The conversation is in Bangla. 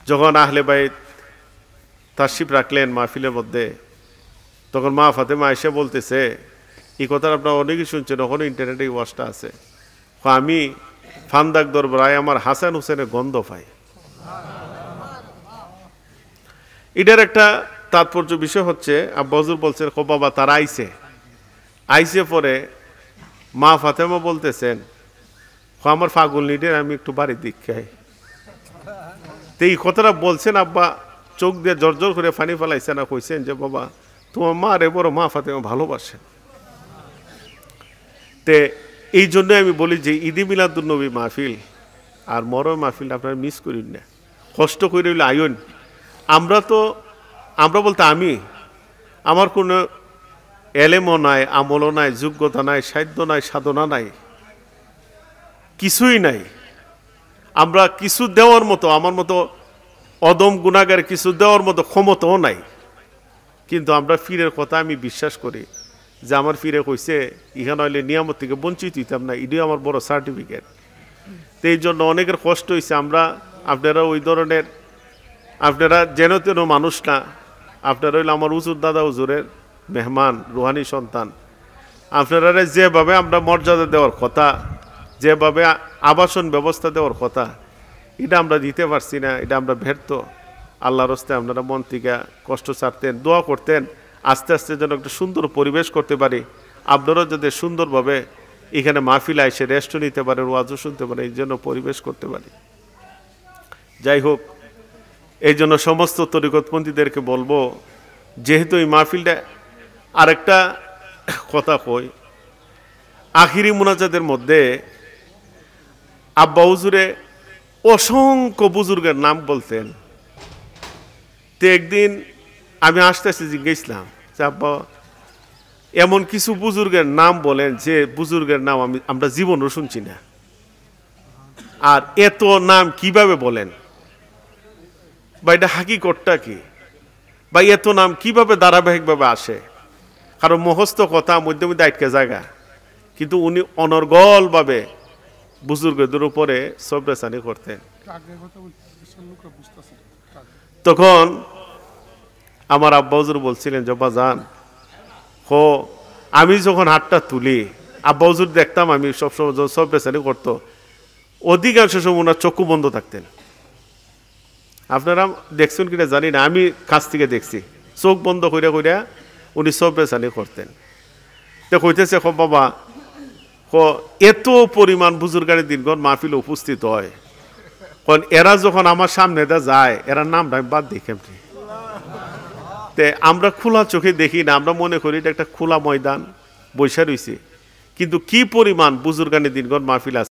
যখন আহলে বাইত তাশরিফ রাখলেন মাহফিলের মধ্যে, তখন মা ফাতেমা এসে বলতেছে, এই কথা আপনারা অনেকেই শুনছেন, ওখানে ইন্টারনেটে এই ওয়াজটা আছে, আমি ফান্দাক দরবারায় আমার হাসান হুসেনের গন্ধ পাই। এটার একটা তাৎপর্য বিষয় হচ্ছে, আব্বা হুজুর বলছেন, ও বাবা তারা আইসে পরে মা ফাতেমা বলতেছেন, আমার ফাগুল নিডের আমি একটু বাড়ির দিক খাই। তো এই কথাটা বলছেন, আব্বা চোখ দিয়ে জর্জর করে পানি ফেলাইছে না, কইছেন যে বাবা তোমার মা রে বড় মা ফাতেমা ভালোবাসেন। তে এই জন্য আমি বলি যে ঈদে মিলাদুন্নবী মাহফিল আর মরম মাহফিল আপনারা মিস করিন না, কষ্ট করে হইলে আয়ন। আমরা বলতে আমার কোনো এলেমও নাই, আমলও নাই, যোগ্যতা নাই, সাধ্য নাই, সাধনা নাই, কিছুই নাই। আমরা কিছু দেওয়ার মতো, আমার মতো অদম গুনাহগার কিছু দেওয়ার মতো ক্ষমতাও নাই। কিন্তু আমরা পীরের কথা আমি বিশ্বাস করি যে আমার পীরে কইছে ইহান হইলে নিয়ামত থেকে বঞ্চিত হইতাম না, এটাই আমার বড় সার্টিফিকেট। তো এই জন্য অনেকের কষ্ট হয়েছে। আপনারা ওই ধরনের, আপনারা যেন তেন মানুষ না, আপনারা হইলে আমার হুজুর দাদা হুজুরের মেহমান, রুহানি সন্তান। আপনারা যেভাবে আমরা মর্যাদা দেওয়ার কথা, যেভাবে আবাসন ব্যবস্থা দেওয়ার কথা, এটা আমরা দিতে পারছি না, এটা আমরা ব্যর্থ। আল্লাহর হস্তে আপনারা মন থেকে কষ্ট ছাড়তেন, দোয়া করতেন, আস্তে আস্তে যেন একটা সুন্দর পরিবেশ করতে পারি, আপনারাও যাতে সুন্দরভাবে এখানে মাহফিল এসে রেস্টও নিতে পারেন, ওয়াজও শুনতে পারেন, এই জন্য পরিবেশ করতে পারি। যাই হোক, এই জন্য সমস্ত তরিকতপন্থীদেরকে বলবো, যেহেতু এই মাহফিলটা, আরেকটা কথা কই, আখিরি মুনাজাতের মধ্যে আব্বা হুজুরে অসংখ্য বুজুর্গের নাম বলতেন। তো একদিন আমি আস্তে আস্তে জিজ্ঞেসলাম যে আব্বা এমন কিছু বুজুর্গের নাম বলেন যে বুজুর্গের নাম আমরা জীবনও শুনছি না, আর এত নাম কিভাবে বলেন, বা এটা হাকিকতটা কি, বা এত নাম কিভাবে ধারাবাহিকভাবে আসে? কারণ মুখস্থ কথা মধ্যে মধ্যে আটকে জায়গা, কিন্তু উনি অনর্গলভাবে বুজুর্গদের উপরে সবরেসানি করতেন। তখন আমার আব্বা হুজুর বলছিলেন, জব্বা যান হো, আমি যখন হাতটা তুলি আব্বা হুজুর দেখতাম আমি সবসময় সবরেসানি করতো, অধিকাংশ সময় ওনার চক্ষু বন্ধ থাকতেন। আপনারা দেখছেন কিনা জানি না, আমি কাছ থেকে দেখছি চোখ বন্ধ কইরা কইরা উনি সবরেসানি করতেন। তো কইতেছে, খ বাবা এত পরিমাণ বুজুর্গানি দিনগণ মাহফিল উপস্থিত হয়, কারণ এরা যখন আমার সামনে যায় এরা নামটা আমি বাদ দিই কেমনি। তে আমরা খোলা চোখে দেখি না, আমরা মনে করি এটা একটা খোলা ময়দান বৈশা রয়েছে, কিন্তু কি পরিমাণ বুজুর্গানি দিনগণ মাহফিল আছে।